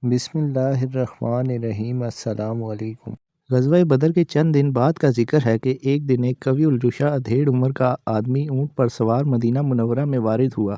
بسم اللہ الرحمن الرحیم۔ السلام علیکم۔ غزوہ بدر کے چند دن بعد کا ذکر ہے کہ ایک دن ایک قوی الجثہ ادھیڑ عمر کا آدمی اونٹ پر سوار مدینہ منورہ میں وارد ہوا۔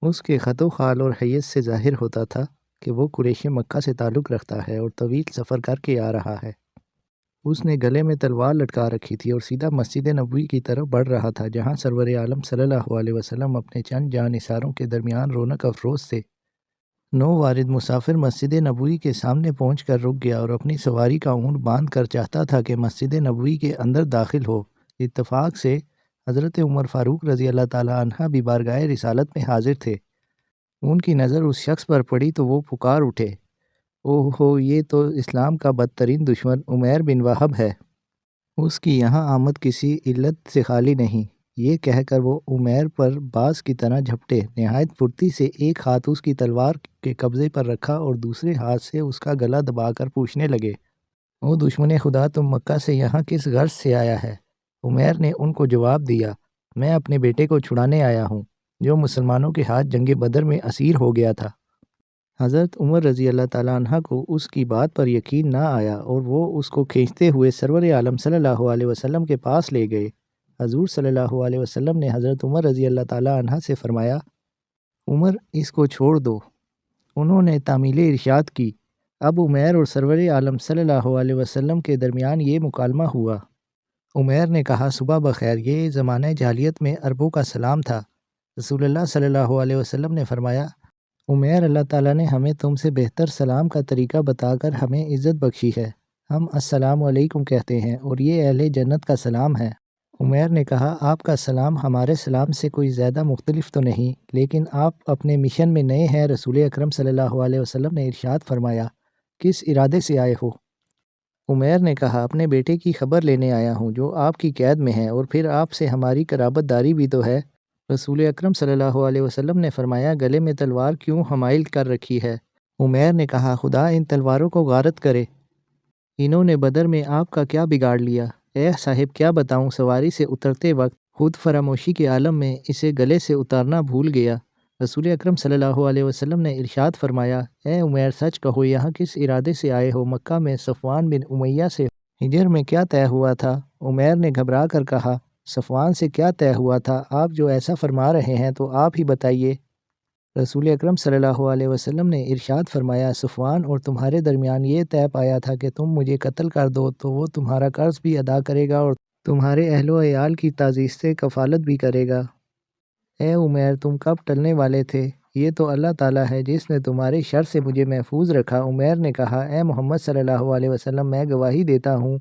اس کے خط و خال اور حیث سے ظاہر ہوتا تھا کہ وہ قریش مکہ سے تعلق رکھتا ہے اور طویل سفر کر کے آ رہا ہے۔ اس نے گلے میں تلوار لٹکا رکھی تھی اور سیدھا مسجد نبوی کی طرف بڑھ رہا تھا، جہاں سرور عالم صلی اللہ علیہ وسلم اپنے چند جاں نثاروں کے درمیان رونق افروز تھے۔ نو وارد مسافر مسجد نبوی کے سامنے پہنچ کر رک گیا اور اپنی سواری کا اونٹ باندھ کر چاہتا تھا کہ مسجد نبوی کے اندر داخل ہو۔ اتفاق سے حضرت عمر فاروق رضی اللہ تعالیٰ عنہ بھی بارگاہ رسالت میں حاضر تھے۔ ان کی نظر اس شخص پر پڑی تو وہ پکار اٹھے، اوہ ہو، یہ تو اسلام کا بدترین دشمن عمیر بن وہب ہے۔ اس کی یہاں آمد کسی علت سے خالی نہیں۔ یہ کہہ کر وہ عمیر پر باز کی طرح جھپٹے، نہایت پھرتی سے ایک ہاتھ اس کی تلوار کے قبضے پر رکھا اور دوسرے ہاتھ سے اس کا گلا دبا کر پوچھنے لگے، او دشمن خدا، تم مکہ سے یہاں کس غرض سے آیا ہے؟ عمیر نے ان کو جواب دیا، میں اپنے بیٹے کو چھڑانے آیا ہوں، جو مسلمانوں کے ہاتھ جنگ بدر میں اسیر ہو گیا تھا۔ حضرت عمر رضی اللہ تعالیٰ عنہ کو اس کی بات پر یقین نہ آیا اور وہ اس کو کھینچتے ہوئے سرور عالم صلی اللہ علیہ وسلم کے پاس لے گئے۔ حضور صلی اللہ علیہ وسلم نے حضرت عمر رضی اللہ تعالیٰ عنہ سے فرمایا، عمر، اس کو چھوڑ دو۔ انہوں نے تعمیل ارشاد کی۔ اب عمیر اور سرور عالم صلی اللہ علیہ وسلم کے درمیان یہ مکالمہ ہوا۔ عمیر نے کہا، صبح بخیر، یہ زمانہ جاہلیت میں عربوں کا سلام تھا۔ رسول اللہ صلی اللہ علیہ وسلم نے فرمایا، عمیر، اللہ تعالیٰ نے ہمیں تم سے بہتر سلام کا طریقہ بتا کر ہمیں عزت بخشی ہے۔ ہم السلام علیکم کہتے ہیں اور یہ اہل جنت کا سلام ہے۔ عمیر نے کہا، آپ کا سلام ہمارے سلام سے کوئی زیادہ مختلف تو نہیں، لیکن آپ اپنے مشن میں نئے ہیں۔ رسول اکرم صلی اللہ علیہ وسلم نے ارشاد فرمایا، کس ارادے سے آئے ہو؟ عمیر نے کہا، اپنے بیٹے کی خبر لینے آیا ہوں جو آپ کی قید میں ہے، اور پھر آپ سے ہماری قرابت داری بھی تو ہے۔ رسول اکرم صلی اللہ علیہ وسلم نے فرمایا، گلے میں تلوار کیوں حمائل کر رکھی ہے؟ عمیر نے کہا، خدا ان تلواروں کو غارت کرے، انہوں نے بدر میں آپ کا کیا بگاڑ لیا؟ اے صاحب، کیا بتاؤں، سواری سے اترتے وقت خود فراموشی کے عالم میں اسے گلے سے اتارنا بھول گیا۔ رسول اکرم صلی اللہ علیہ وسلم نے ارشاد فرمایا، اے عمیر، سچ کہو، یہاں کس ارادے سے آئے ہو؟ مکہ میں صفوان بن امیہ سے ہجر میں کیا طے ہوا تھا؟ عمیر نے گھبرا کر کہا، صفوان سے کیا طے ہوا تھا؟ آپ جو ایسا فرما رہے ہیں تو آپ ہی بتائیے۔ رسول اکرم صلی اللہ علیہ وسلم نے ارشاد فرمایا، صفوان اور تمہارے درمیان یہ طے پایا تھا کہ تم مجھے قتل کر دو تو وہ تمہارا قرض بھی ادا کرے گا اور تمہارے اہل و عیال کی تعزیز سے کفالت بھی کرے گا۔ اے عمیر، تم کب ٹلنے والے تھے؟ یہ تو اللہ تعالیٰ ہے جس نے تمہارے شر سے مجھے محفوظ رکھا۔ عمیر نے کہا، اے محمد صلی اللہ علیہ وسلم، میں گواہی دیتا ہوں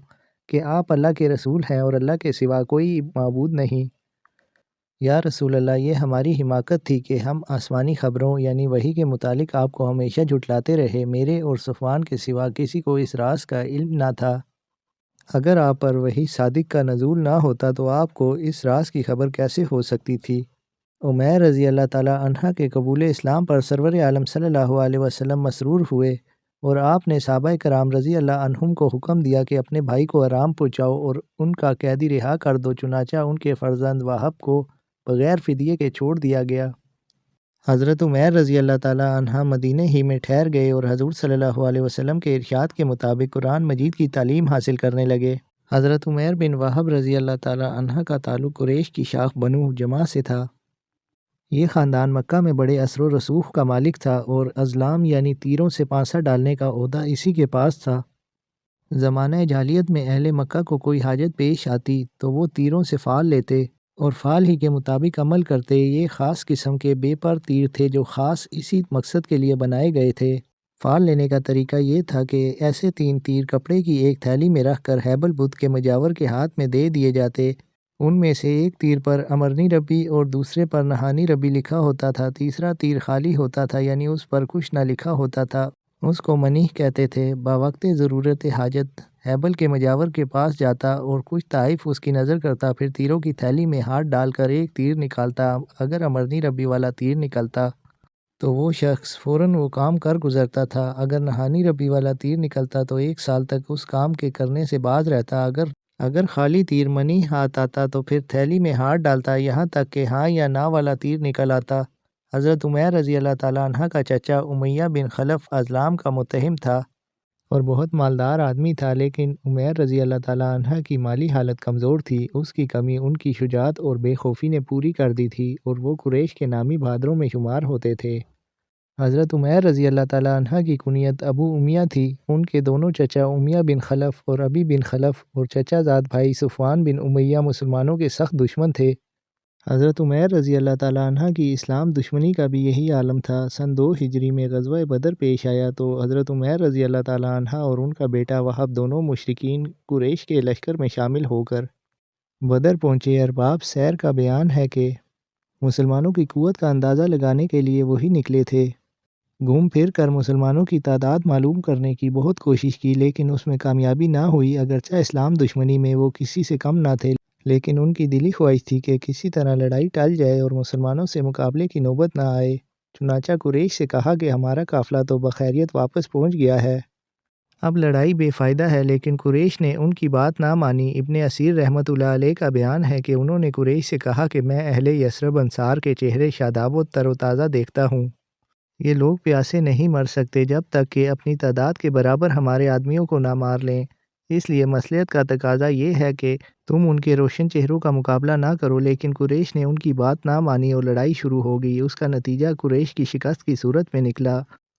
کہ آپ اللہ کے رسول ہیں اور اللہ کے سوا کوئی معبود نہیں۔ یا رسول اللہ، یہ ہماری حماقت تھی کہ ہم آسمانی خبروں یعنی وحی کے متعلق آپ کو ہمیشہ جھٹلاتے رہے۔ میرے اور صفوان کے سوا کسی کو اس راز کا علم نہ تھا۔ اگر آپ پر وحی صادق کا نزول نہ ہوتا تو آپ کو اس راز کی خبر کیسے ہو سکتی تھی؟ عمیر رضی اللہ تعالیٰ عنہ کے قبول اسلام پر سرور عالم صلی اللہ علیہ وسلم مسرور ہوئے اور آپ نے صحابہ کرام رضی اللہ عنہم کو حکم دیا کہ اپنے بھائی کو آرام پہنچاؤ اور ان کا قیدی رہا کر دو۔ چنانچہ ان کے فرزند وہب کو بغیر فدیے کے چھوڑ دیا گیا۔ حضرت عمیر رضی اللہ تعالیٰ عنہ مدینہ ہی میں ٹھہر گئے اور حضور صلی اللہ علیہ وسلم کے ارشاد کے مطابق قرآن مجید کی تعلیم حاصل کرنے لگے۔ حضرت عمیر بن وہب رضی اللہ تعالیٰ عنہ کا تعلق قریش کی شاخ بنو جمح سے تھا۔ یہ خاندان مکہ میں بڑے اثر و رسوخ کا مالک تھا اور ازلام یعنی تیروں سے پانسا ڈالنے کا عہدہ اسی کے پاس تھا۔ زمانہ جاہلیت میں اہل مکہ کو کوئی حاجت پیش آتی تو وہ تیروں سے فال لیتے اور فال ہی کے مطابق عمل کرتے۔ یہ خاص قسم کے بے پر تیر تھے جو خاص اسی مقصد کے لیے بنائے گئے تھے۔ فال لینے کا طریقہ یہ تھا کہ ایسے 3 تیر کپڑے کی ایک تھیلی میں رکھ کر ہیبل بت کے مجاور کے ہاتھ میں دے دیے جاتے۔ ان میں سے ایک تیر پر امرنی ربی اور دوسرے پر نہانی ربی لکھا ہوتا تھا۔ تیسرا تیر خالی ہوتا تھا، یعنی اس پر کچھ نہ لکھا ہوتا تھا۔ اس کو منیح کہتے تھے۔ باوقت ضرورت حاجت ہیبل کے مجاور کے پاس جاتا اور کچھ تحائف اس کی نظر کرتا، پھر تیروں کی تھیلی میں ہاتھ ڈال کر ایک تیر نکالتا۔ اگر امرنی ربی والا تیر نکلتا تو وہ شخص فوراً وہ کام کر گزرتا تھا۔ اگر نہانی ربی والا تیر نکلتا تو 1 سال تک اس کام کے کرنے سے باز رہتا۔ اگر خالی تیر منی ہاتھ آتا تو پھر تھیلی میں ہاتھ ڈالتا، یہاں تک کہ ہاں یا نہ والا تیر نکل آتا۔ حضرت عمیر رضی اللہ تعالیٰ عنہ کا چچا امیہ بن خلف ازلام کا متہم تھا اور بہت مالدار آدمی تھا، لیکن عمیر رضی اللہ تعالیٰ عنہ کی مالی حالت کمزور تھی۔ اس کی کمی ان کی شجاعت اور بے خوفی نے پوری کر دی تھی اور وہ قریش کے نامی بہادروں میں شمار ہوتے تھے۔ حضرت عمیر رضی اللہ تعالیٰ عنہ کی کنیت ابو امیہ تھی۔ ان کے دونوں چچا امیہ بن خلف اور ابی بن خلف اور چچا زاد بھائی صفوان بن امیہ مسلمانوں کے سخت دشمن تھے۔ حضرت عمیر رضی اللہ تعالیٰ عنہ کی اسلام دشمنی کا بھی یہی عالم تھا۔ سن 2 ہجری میں غزوہ بدر پیش آیا تو حضرت عمیر رضی اللہ تعالیٰ عنہ اور ان کا بیٹا وہب دونوں مشرکین قریش کے لشکر میں شامل ہو کر بدر پہنچے۔ ارباب سیر کا بیان ہے کہ مسلمانوں کی قوت کا اندازہ لگانے کے لیے وہی نکلے تھے۔ گھوم پھر کر مسلمانوں کی تعداد معلوم کرنے کی بہت کوشش کی، لیکن اس میں کامیابی نہ ہوئی۔ اگرچہ اسلام دشمنی میں وہ کسی سے کم نہ تھے، لیکن ان کی دلی خواہش تھی کہ کسی طرح لڑائی ٹل جائے اور مسلمانوں سے مقابلے کی نوبت نہ آئے۔ چنانچہ قریش سے کہا کہ ہمارا قافلہ تو بخیریت واپس پہنچ گیا ہے، اب لڑائی بے فائدہ ہے، لیکن قریش نے ان کی بات نہ مانی۔ ابن اسیر رحمۃ اللہ علیہ کا بیان ہے کہ انہوں نے قریش سے کہا کہ میں اہل یثرب انصار کے چہرے شاداب و تر و تازہ دیکھتا ہوں، یہ لوگ پیاسے نہیں مر سکتے جب تک کہ اپنی تعداد کے برابر ہمارے آدمیوں کو نہ مار لیں، اس لیے مصلحت کا تقاضا یہ ہے کہ تم ان کے روشن چہروں کا مقابلہ نہ کرو۔ لیکن قریش نے ان کی بات نہ مانی اور لڑائی شروع ہو گئی۔ اس کا نتیجہ قریش کی شکست کی صورت میں نکلا۔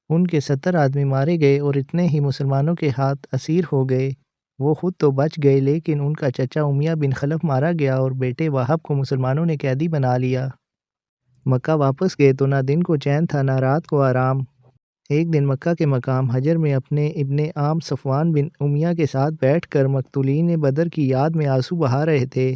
ان کے 70 آدمی مارے گئے اور اتنے ہی مسلمانوں کے ہاتھ اسیر ہو گئے۔ وہ خود تو بچ گئے، لیکن ان کا چچا امیہ بن خلف مارا گیا اور بیٹے وہب کو مسلمانوں نے قیدی بنا لیا۔ مکہ واپس گئے تو نہ دن کو چین تھا نہ رات کو آرام۔ ایک دن مکہ کے مقام حجر میں اپنے ابن عام صفوان بن امیہ کے ساتھ بیٹھ کر مقتولین بدر کی یاد میں آنسو بہا رہے تھے۔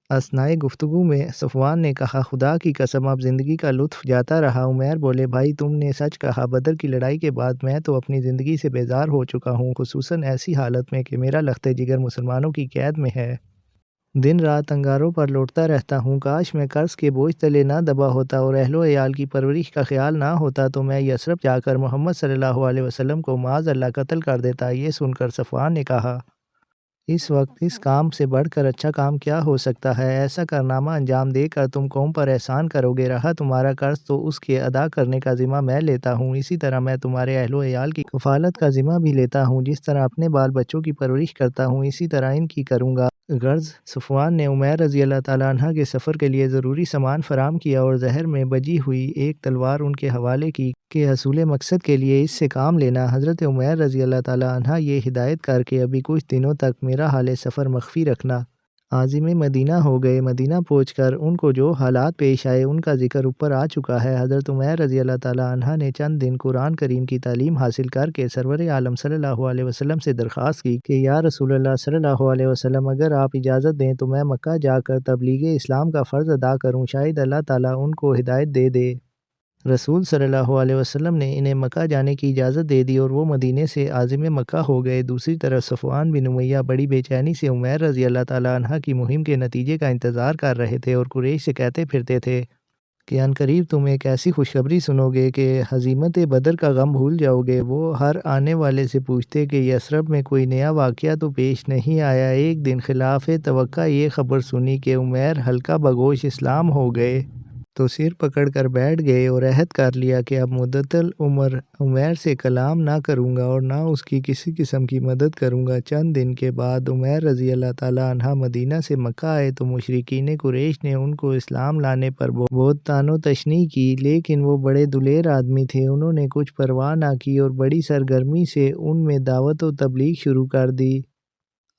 اثنائے گفتگو میں صفوان نے کہا، خدا کی قسم اب زندگی کا لطف جاتا رہا۔ عمیر بولے، بھائی تم نے سچ کہا، بدر کی لڑائی کے بعد میں تو اپنی زندگی سے بیزار ہو چکا ہوں، خصوصاً ایسی حالت میں کہ میرا لخت جگر مسلمانوں کی قید میں ہے۔ دن رات انگاروں پر لوٹتا رہتا ہوں، کاش میں قرض کے بوجھ تلے نہ دبا ہوتا اور اہل و عیال کی پرورش کا خیال نہ ہوتا تو میں یثرب جا کر محمد صلی اللہ علیہ وسلم کو معاذ اللہ قتل کر دیتا۔ یہ سن کر صفوان نے کہا، اس وقت اس کام سے بڑھ کر اچھا کام کیا ہو سکتا ہے؟ ایسا کارنامہ انجام دے کر تم قوم پر احسان کرو گے، رہا تمہارا قرض تو اس کے ادا کرنے کا ذمہ میں لیتا ہوں، اسی طرح میں تمہارے اہل و عیال کی کفالت کا ذمہ بھی لیتا ہوں، جس طرح اپنے بال بچوں کی پرورش کرتا ہوں اسی طرح ان کی کروں گا۔ غرض صفوان نے عمیر رضی اللہ تعالیٰ عنہ کے سفر کے لیے ضروری سامان فراہم کیا اور زہر میں بجھی ہوئی ایک تلوار ان کے حوالے کی کہ حصول مقصد کے لیے اس سے کام لینا۔ حضرت عمیر رضی اللہ تعالیٰ عنہ یہ ہدایت کر کے ابھی کچھ دنوں تک میرا حال سفر مخفی رکھنا، عازم مدینہ ہو گئے۔ مدینہ پہنچ کر ان کو جو حالات پیش آئے ان کا ذکر اوپر آ چکا ہے۔ حضرت عمیر رضی اللہ تعالیٰ عنہ نے چند دن قرآن کریم کی تعلیم حاصل کر کے سرور عالم صلی اللہ علیہ وسلم سے درخواست کی کہ یا رسول اللہ صلی اللہ علیہ وسلم، اگر آپ اجازت دیں تو میں مکہ جا کر تبلیغ اسلام کا فرض ادا کروں، شاید اللہ تعالیٰ ان کو ہدایت دے دے۔ رسول صلی اللہ علیہ وسلم نے انہیں مکہ جانے کی اجازت دے دی اور وہ مدینے سے عازم مکہ ہو گئے۔ دوسری طرف صفوان بن امیہ بڑی بے چینی سے عمیر رضی اللہ تعالیٰ عنہ کی مہم کے نتیجے کا انتظار کر رہے تھے اور قریش سے کہتے پھرتے تھے کہ عنقریب تم ایک ایسی خوشخبری سنو گے کہ ہزیمت بدر کا غم بھول جاؤ گے۔ وہ ہر آنے والے سے پوچھتے کہ یثرب میں کوئی نیا واقعہ تو پیش نہیں آیا۔ ایک دن خلاف توقع یہ خبر سنی کہ عمیر حلقہ بگوش اسلام ہو گئے تو سر پکڑ کر بیٹھ گئے اور عہد کر لیا کہ اب مدت العمر عمیر سے کلام نہ کروں گا اور نہ اس کی کسی قسم کی مدد کروں گا۔ چند دن کے بعد عمیر رضی اللہ تعالیٰ عنہ مدینہ سے مکہ آئے تو مشرکین قریش نے ان کو اسلام لانے پر بہت طعن و تشنیع کی، لیکن وہ بڑے دلیر آدمی تھے، انہوں نے کچھ پرواہ نہ کی اور بڑی سرگرمی سے ان میں دعوت و تبلیغ شروع کر دی۔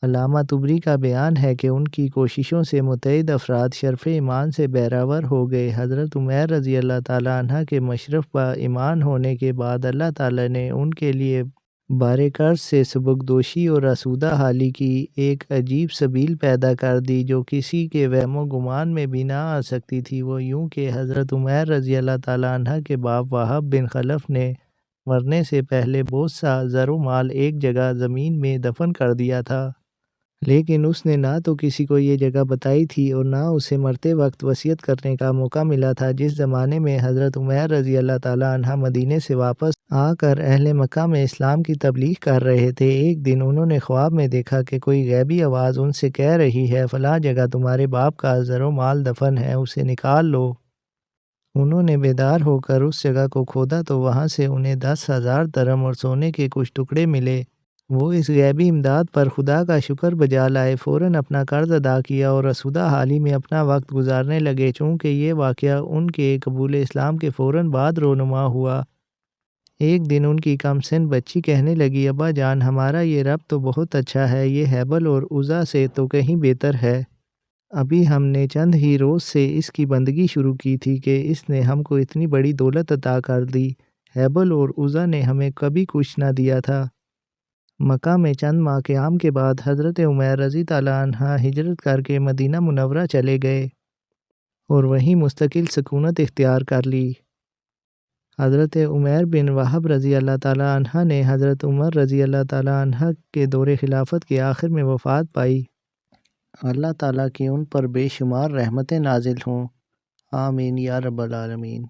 علامہ طبری کا بیان ہے کہ ان کی کوششوں سے متعدد افراد شرف ایمان سے بہرور ہو گئے۔ حضرت عمیر رضی اللہ تعالیٰ عنہ کے مشرف با ایمان ہونے کے بعد اللہ تعالیٰ نے ان کے لیے بار قرض سے سبکدوشی اور آسودہ حالی کی ایک عجیب سبیل پیدا کر دی جو کسی کے وہم و گمان میں بھی نہ آ سکتی تھی۔ وہ یوں کہ حضرت عمیر رضی اللہ تعالیٰ عنہ کے باپ وہب بن خلف نے مرنے سے پہلے بہت سا زر و مال ایک جگہ زمین میں دفن کر دیا تھا، لیکن اس نے نہ تو کسی کو یہ جگہ بتائی تھی اور نہ اسے مرتے وقت وصیت کرنے کا موقع ملا تھا۔ جس زمانے میں حضرت عمیر رضی اللہ تعالیٰ عنہ مدینے سے واپس آ کر اہل مکہ میں اسلام کی تبلیغ کر رہے تھے، ایک دن انہوں نے خواب میں دیکھا کہ کوئی غیبی آواز ان سے کہہ رہی ہے، فلاں جگہ تمہارے باپ کا زر و مال دفن ہے، اسے نکال لو۔ انہوں نے بیدار ہو کر اس جگہ کو کھودا تو وہاں سے انہیں 10,000 درہم اور سونے کے کچھ ٹکڑے ملے۔ وہ اس غیبی امداد پر خدا کا شکر بجا لائے، فوراً اپنا قرض ادا کیا اور آسودہ حالی میں اپنا وقت گزارنے لگے۔ چونکہ یہ واقعہ ان کے قبول اسلام کے فوراً بعد رونما ہوا، ایک دن ان کی کم سن بچی کہنے لگی، ابا جان، ہمارا یہ رب تو بہت اچھا ہے، یہ ہیبل اور عزا سے تو کہیں بہتر ہے۔ ابھی ہم نے چند ہی روز سے اس کی بندگی شروع کی تھی کہ اس نے ہم کو اتنی بڑی دولت عطا کر دی۔ ہیبل اور عزا نے ہمیں کبھی کچھ نہ دیا تھا۔ مکہ میں چند ماہ قیام کے بعد حضرت عمیر رضی اللہ عنہ ہجرت کر کے مدینہ منورہ چلے گئے اور وہیں مستقل سکونت اختیار کر لی۔ حضرت عمیر بن وہب رضی اللہ تعالیٰ عنہ نے حضرت عمر رضی اللہ تعالیٰ عنہ کے دور خلافت کے آخر میں وفات پائی۔ اللہ تعالیٰ کی ان پر بے شمار رحمتیں نازل ہوں، آمین یا رب العالمین۔